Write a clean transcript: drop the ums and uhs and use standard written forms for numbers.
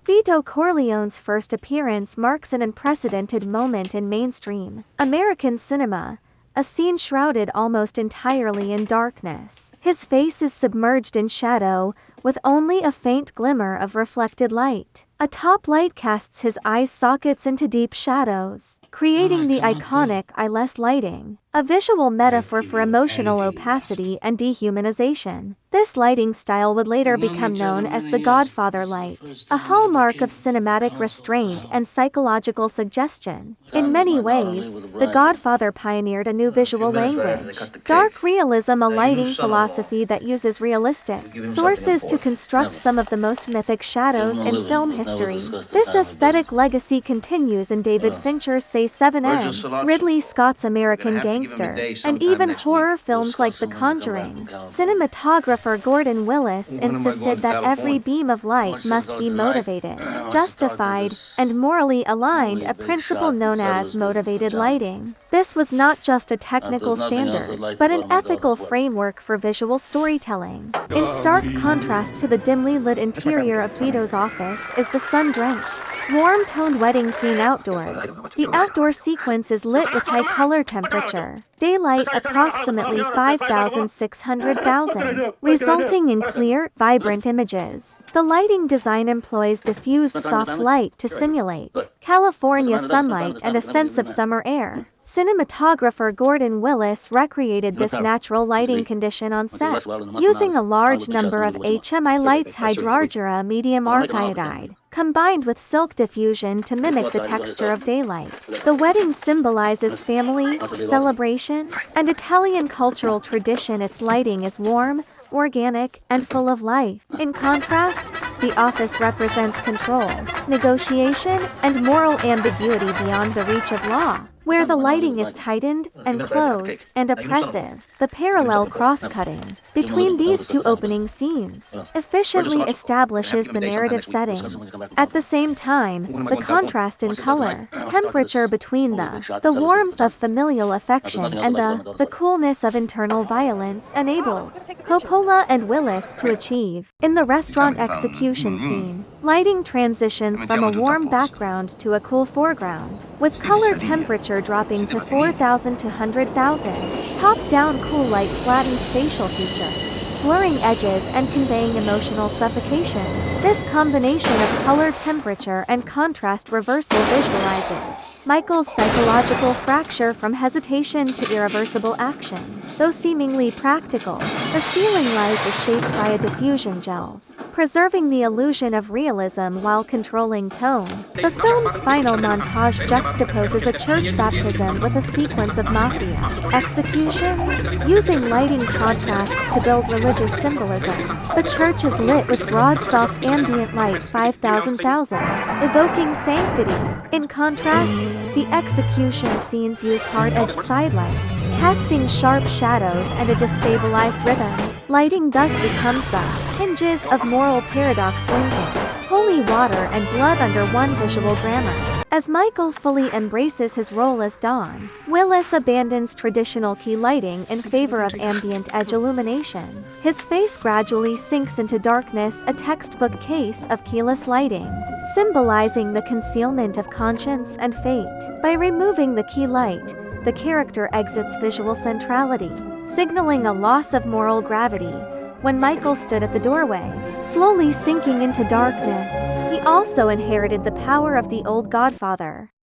Vito Corleone's first appearance marks an unprecedented moment in mainstream American cinema, a scene shrouded almost entirely in darkness. His face is submerged in shadow, with only a faint glimmer of reflected light. A top light casts his eye sockets into deep shadows, creating the iconic eyeless lighting, a visual metaphor for emotional opacity and dehumanization. This lighting style would later become known as the Godfather light, a hallmark of cinematic restraint and psychological suggestion. In many ways, The Godfather pioneered a new visual language, dark realism, a lighting philosophy that uses realistic sources to construct some of the most mythic shadows in film history. This aesthetic legacy continues in David Fincher's Say 7M, Ridley Scott's American Gangster, and even horror films like The Conjuring. Cinematographer Gordon Willis insisted that every beam of light must be motivated, justified, and morally aligned, a principle known as motivated lighting. This was not just a technical standard, but an ethical framework for visual storytelling. In stark contrast to the dimly lit interior of Vito's office is the sun-drenched, warm-toned wedding scene outdoors. The outdoor sequence is lit with high color temperature, daylight approximately 5,600,000, resulting in clear, vibrant images. The lighting design employs diffused soft light to simulate California sunlight and a sense of summer air. Cinematographer Gordon Willis recreated this natural lighting condition on set, using a large number of HMI lights, hydrargyra medium arc iodide, combined with silk diffusion to mimic the texture of daylight. The wedding symbolizes family, celebration, and Italian cultural tradition. Its lighting is warm, organic, and full of life. In contrast, the office represents control, negotiation, and moral ambiguity beyond the reach of law, where the lighting is tightened, enclosed, and oppressive. The parallel cross-cutting between these two opening scenes efficiently establishes the narrative settings. At the same time, the contrast in color, temperature between the warmth of familial affection and the coolness of internal violence enables Coppola and Willis to achieve. In the restaurant execution scene, lighting transitions from a warm background to a cool foreground, with color temperature dropping to 4,000 to 100,000. Top-down cool light flattens facial features, blurring edges and conveying emotional suffocation. This combination of color, temperature, and contrast reversal visualizes Michael's psychological fracture from hesitation to irreversible action. Though seemingly practical, the ceiling light is shaped by a diffusion gels, preserving the illusion of realism while controlling tone. The film's final montage juxtaposes a church baptism with a sequence of mafia executions, using lighting contrast to build religious symbolism. The church is lit with broad, soft ambient light 5,000,000, evoking sanctity. In contrast, the execution scenes use hard-edged sidelight, casting sharp shadows and a destabilized rhythm. Lighting thus becomes the hinges of moral paradox, linking holy water and blood under one visual grammar. As Michael fully embraces his role as Don, Willis abandons traditional key lighting in favor of ambient edge illumination. His face gradually sinks into darkness, a textbook case of keyless lighting, symbolizing the concealment of conscience and fate. By removing the key light, the character exits visual centrality, signaling a loss of moral gravity. When Michael stood at the doorway, slowly sinking into darkness, he also inherited the power of the old Godfather.